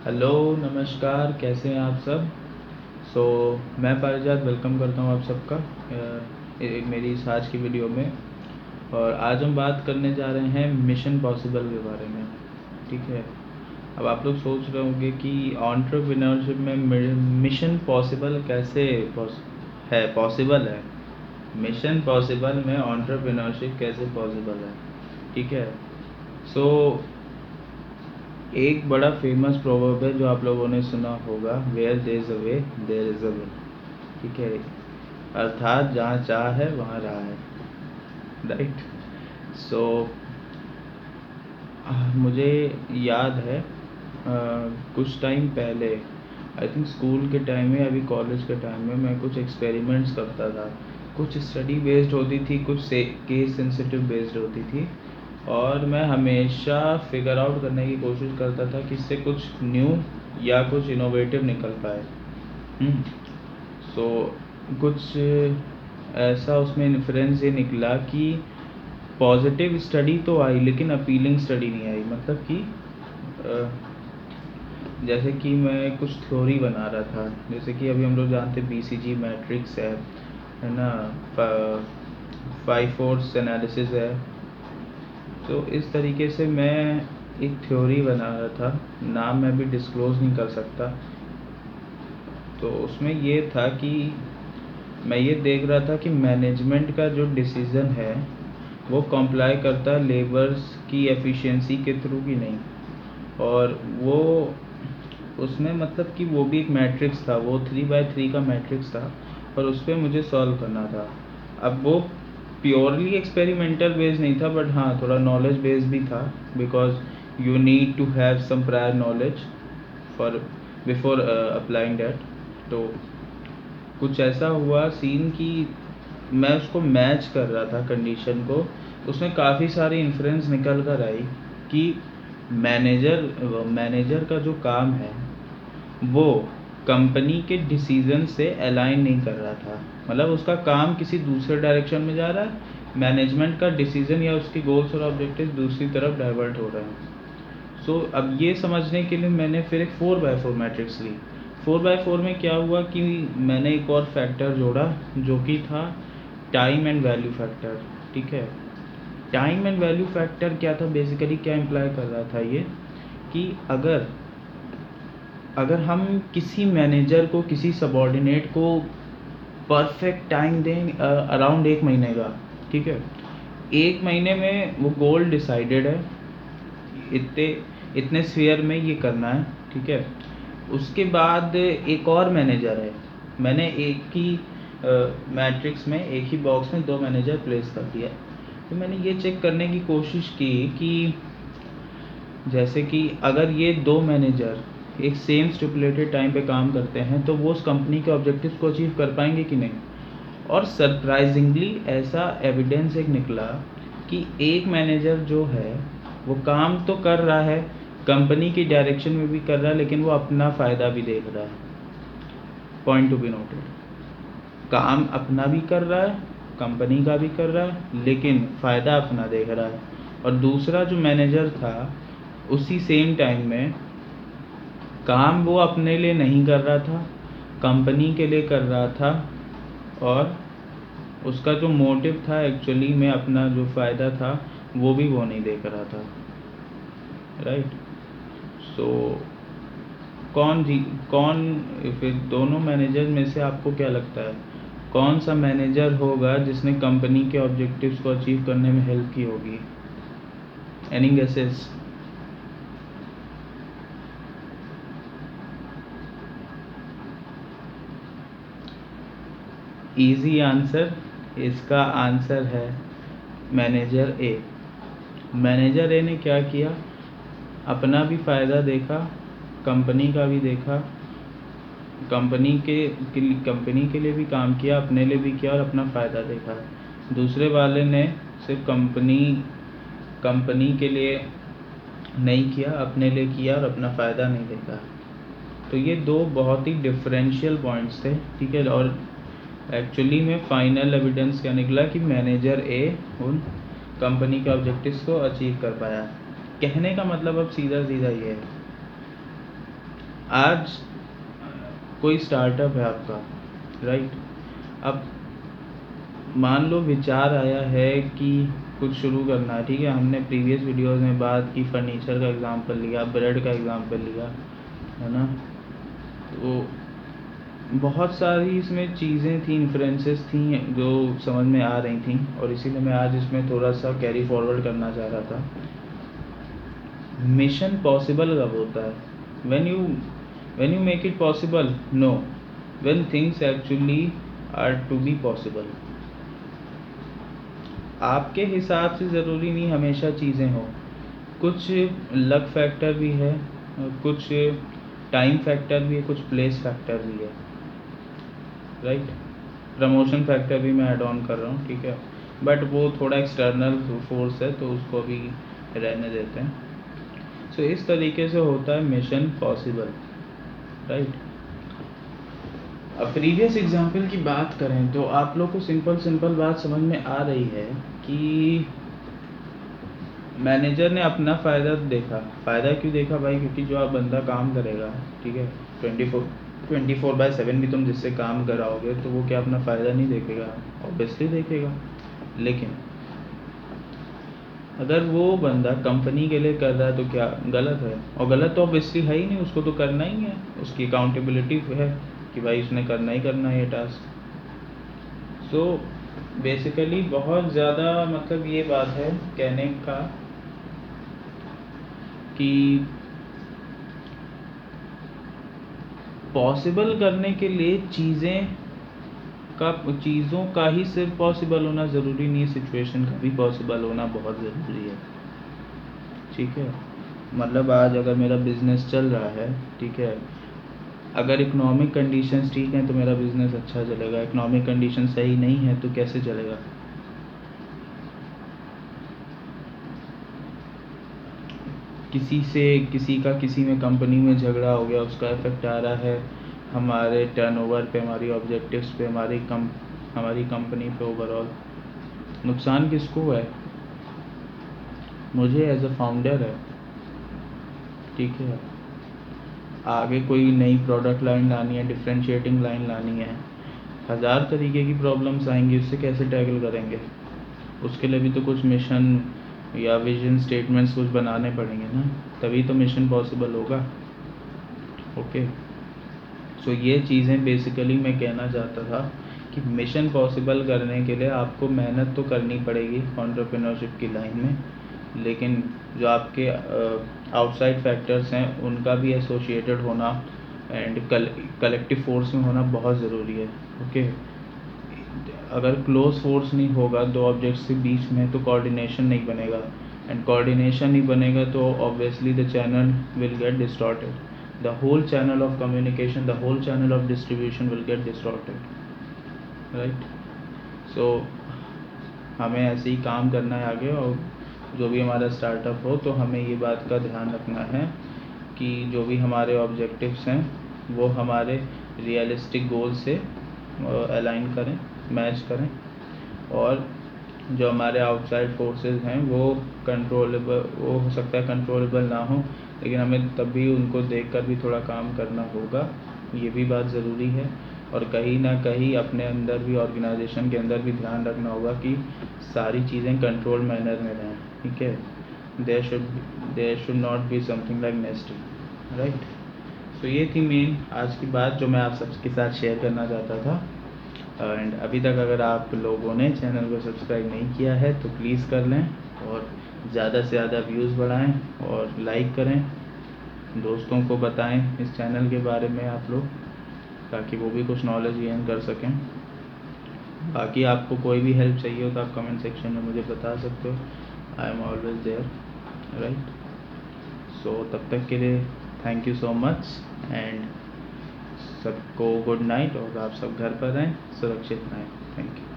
Hello, नमस्कार, कैसे हैं आप सब। सो मैं पारिजात वेलकम करता हूँ आप सबका मेरी इस आज की वीडियो में। और आज हम बात करने जा रहे हैं मिशन पॉसिबल के बारे में। ठीक है। अब आप लोग सोच रहे होंगे कि एंटरप्रेन्योरशिप में मिशन पॉसिबल कैसे पॉसिबल है। मिशन पॉसिबल में एंटरप्रेन्योरशिप कैसे पॉसिबल है। ठीक है। सो एक बड़ा फेमस प्रोवर्ब है जो आप लोगों ने सुना होगा, where there is a way there is a will. ठीक है। अर्थात जहाँ चाह है वहाँ राह है। राइट। सो मुझे याद है कुछ टाइम पहले, आई थिंक स्कूल के टाइम में, अभी कॉलेज के टाइम में, मैं कुछ एक्सपेरिमेंट्स करता था। कुछ स्टडी बेस्ड होती थी, कुछ से केस सेंसिटिव बेस्ड होती थी। और मैं हमेशा फिगर आउट करने की कोशिश करता था कि इससे कुछ न्यू या कुछ इनोवेटिव निकल पाए। सो कुछ ऐसा उसमें इन्फ्रेंस ये निकला कि पॉजिटिव स्टडी तो आई लेकिन अपीलिंग स्टडी नहीं आई। मतलब कि जैसे कि मैं कुछ थ्योरी बना रहा था, जैसे कि अभी हम लोग जानते BCG मैट्रिक्स है ना, 5 फोर्स एनालिसिस है। तो इस तरीके से मैं एक थ्योरी बना रहा था, नाम मैं भी डिस्क्लोज़ नहीं कर सकता। तो उसमें ये था कि मैं ये देख रहा था कि मैनेजमेंट का जो डिसीज़न है वो कंप्लाई करता है लेबर्स की एफिशिएंसी के थ्रू कि नहीं। और वो उसमें मतलब कि वो भी एक मैट्रिक्स था, वो 3x3 का मैट्रिक्स था और उस पर मुझे सॉल्व करना था। अब वो प्योरली एक्सपेरिमेंटल बेस्ड नहीं था, बट हाँ थोड़ा नॉलेज बेस्ड भी था, because you need to have some prior knowledge for before applying that. तो कुछ ऐसा हुआ सीन कि मैं उसको मैच कर रहा था कंडीशन को। उसमें काफ़ी सारी इन्फ्रेंस निकल कर आई कि मैनेजर का जो काम है वो कंपनी के डिसीजन से अलाइन नहीं कर रहा था। मतलब उसका काम किसी दूसरे डायरेक्शन में जा रहा है, मैनेजमेंट का डिसीजन या उसके गोल्स और ऑब्जेक्टिव दूसरी तरफ डाइवर्ट हो रहे हैं। सो अब ये समझने के लिए मैंने फिर एक 4x4 मैट्रिक्स ली। 4x4 में क्या हुआ कि मैंने एक और फैक्टर जोड़ा जो कि था टाइम एंड वैल्यू फैक्टर। ठीक है। टाइम एंड वैल्यू फैक्टर क्या था, बेसिकली क्या इम्प्लाई कर रहा था ये कि अगर हम किसी मैनेजर को, किसी सबॉर्डिनेट को परफेक्ट टाइम दें अराउंड 1 महीने का। ठीक है। 1 महीने में वो गोल डिसाइडेड है, इतने इतने स्फीयर में ये करना है। ठीक है। उसके बाद एक और मैनेजर है, मैंने एक ही मैट्रिक्स में, एक ही बॉक्स में 2 मैनेजर प्लेस कर दिया। तो मैंने ये चेक करने की कोशिश की कि जैसे कि अगर ये 2 मैनेजर एक सेम स्टिपुलेटेड टाइम पे काम करते हैं तो वो उस कंपनी के ऑब्जेक्टिव्स को अचीव कर पाएंगे कि नहीं। और सरप्राइजिंगली ऐसा एविडेंस एक निकला कि एक मैनेजर जो है वो काम तो कर रहा है, कंपनी की डायरेक्शन में भी कर रहा है, लेकिन वो अपना फ़ायदा भी देख रहा है। पॉइंट टू बी नोटेड, काम अपना भी कर रहा है, कंपनी का भी कर रहा है, लेकिन फ़ायदा अपना देख रहा है। और दूसरा जो मैनेजर था उसी सेम टाइम में काम वो अपने लिए नहीं कर रहा था, कंपनी के लिए कर रहा था। और उसका जो मोटिव था एक्चुअली में, अपना जो फ़ायदा था वो भी वो नहीं देख रहा था। राइट। सो कौन फिर दोनों मैनेजर में से आपको क्या लगता है कौन सा मैनेजर होगा जिसने कंपनी के ऑब्जेक्टिव्स को अचीव करने में हेल्प की होगी? Any guesses? इजी आंसर, इसका आंसर है मैनेजर ए। मैनेजर ए ने क्या किया, अपना भी फ़ायदा देखा, कंपनी का भी देखा, कंपनी के लिए भी काम किया, अपने लिए भी किया और अपना फ़ायदा देखा। दूसरे वाले ने सिर्फ कंपनी के लिए नहीं किया, अपने लिए किया और अपना फ़ायदा नहीं देखा। तो ये 2 बहुत ही डिफरेंशियल पॉइंट्स थे। ठीक है। और एक्चुअली में फाइनल एविडेंस क्या निकला कि मैनेजर ए उन कंपनी के ऑब्जेक्टिव्स को अचीव कर पाया। कहने का मतलब अब सीधा सीधा ये है आज कोई स्टार्टअप है आपका, राइट? अब मान लो विचार आया है कि कुछ शुरू करना है, ठीक है? हमने प्रीवियस वीडियोस में बात की, फर्नीचर का एग्जांपल लिया, ब्रेड का एग्जांपल लिया, है ना? तो बहुत सारी इसमें चीज़ें थी, इन्फ्लुएंसेस थी जो समझ में आ रही थी, और इसीलिए मैं आज इसमें थोड़ा सा कैरी फॉरवर्ड करना चाह रहा था। मिशन पॉसिबल कब होता है? When you make it possible? No, when things actually are to be possible. आपके हिसाब से ज़रूरी नहीं हमेशा चीज़ें हो, कुछ लक फैक्टर भी है, कुछ टाइम फैक्टर भी है, कुछ प्लेस फैक्टर भी है, राइट? प्रमोशन फैक्टर भी मैं ऐड ऑन कर रहा हूँ, ठीक है? बट वो थोड़ा एक्सटर्नल फोर्स है, तो उसको भी रहने देते हैं। सो इस तरीके से होता है मिशन पॉसिबल, राइट? अब प्रीवियस एग्जांपल की बात करें तो आप लोग को सिंपल बात समझ में आ रही है कि मैनेजर ने अपना फ़ायदा देखा। फ़ायदा क्यों देखा भाई? क्योंकि जो आप बंदा काम करेगा, ठीक है, 24/7 भी तुम जिससे काम कराओगे तो वो क्या अपना फ़ायदा नहीं देखेगा? ऑब्वियसली देखेगा। लेकिन अगर वो बंदा कंपनी के लिए कर रहा है तो क्या गलत है? और गलत तो ऑब्वियसली है ही नहीं, उसको तो करना ही है, उसकी अकाउंटेबिलिटी है कि भाई उसने करना ही करना है ये टास्क। सो बेसिकली बहुत ज़्यादा मतलब ये बात है कहने का कि पॉसिबल करने के लिए चीज़ों का ही सिर्फ पॉसिबल होना ज़रूरी नहीं है, सिचुएशन का भी पॉसिबल होना बहुत ज़रूरी है, ठीक है? मतलब आज अगर मेरा बिज़नेस चल रहा है, ठीक है, अगर इकोनॉमिक कंडीशंस ठीक हैं तो मेरा बिज़नेस अच्छा चलेगा, इकोनॉमिक कंडीशन सही नहीं है तो कैसे चलेगा? किसी में कंपनी में झगड़ा हो गया, उसका इफ़ेक्ट आ रहा है हमारे टर्नओवर पे, हमारी ऑब्जेक्टिव्स पे, हमारी कंपनी पे ओवरऑल। नुकसान किसको है? मुझे एज अ फाउंडर है, ठीक है? आगे कोई नई प्रोडक्ट लाइन लानी है, डिफरेंशिएटिंग लाइन लानी है, 1000 तरीके की प्रॉब्लम्स आएंगी, उससे कैसे टैकल करेंगे? उसके लिए भी तो कुछ मिशन या विजन स्टेटमेंट्स कुछ बनाने पड़ेंगे ना, तभी तो मिशन पॉसिबल होगा। ओके, सो ये चीज़ें बेसिकली मैं कहना चाहता था कि मिशन पॉसिबल करने के लिए आपको मेहनत तो करनी पड़ेगी एंटरप्रेन्योरशिप की लाइन में, लेकिन जो आपके आउटसाइड फैक्टर्स हैं उनका भी एसोसिएटेड होना एंड कलेक्टिव फोर्स में होना बहुत ज़रूरी है। ओके, अगर क्लोज फोर्स नहीं होगा दो ऑब्जेक्ट्स के बीच में तो कोऑर्डिनेशन नहीं बनेगा, एंड कोऑर्डिनेशन नहीं बनेगा तो obviously the channel will get distorted, the whole channel of communication, the whole channel of distribution will get distorted, right? So हमें ऐसे ही काम करना है आगे, और जो भी हमारा स्टार्टअप हो तो हमें ये बात का ध्यान रखना है कि जो भी हमारे ऑब्जेक्टिव्स हैं वो हमारे रियलिस्टिक गोल से अलाइन करें, मैच करें, और जो हमारे आउटसाइड फोर्सेस हैं वो हो सकता है कंट्रोलेबल ना हो, लेकिन हमें तब भी उनको देखकर भी थोड़ा काम करना होगा, ये भी बात ज़रूरी है। और कहीं ना कहीं अपने अंदर भी, ऑर्गेनाइजेशन के अंदर भी ध्यान रखना होगा कि सारी चीज़ें कंट्रोल मैनर में रहें, ठीक है? There should not be something like nasty, right? So ये थी मेन आज की बात जो मैं आप सबके साथ शेयर करना चाहता था। एंड अभी तक अगर आप लोगों ने चैनल को सब्सक्राइब नहीं किया है तो प्लीज़ कर लें, और ज़्यादा से ज़्यादा व्यूज़ बढ़ाएं और लाइक करें, दोस्तों को बताएं इस चैनल के बारे में आप लोग, ताकि वो भी कुछ नॉलेज गेन कर सकें। बाकी आपको कोई भी हेल्प चाहिए हो तो आप कमेंट सेक्शन में मुझे बता सकते हो, I am always there, right? So तब तक के लिए thank you so much, and सबको गुड नाइट, और आप सब घर पर रहें, सुरक्षित रहें। Thank you.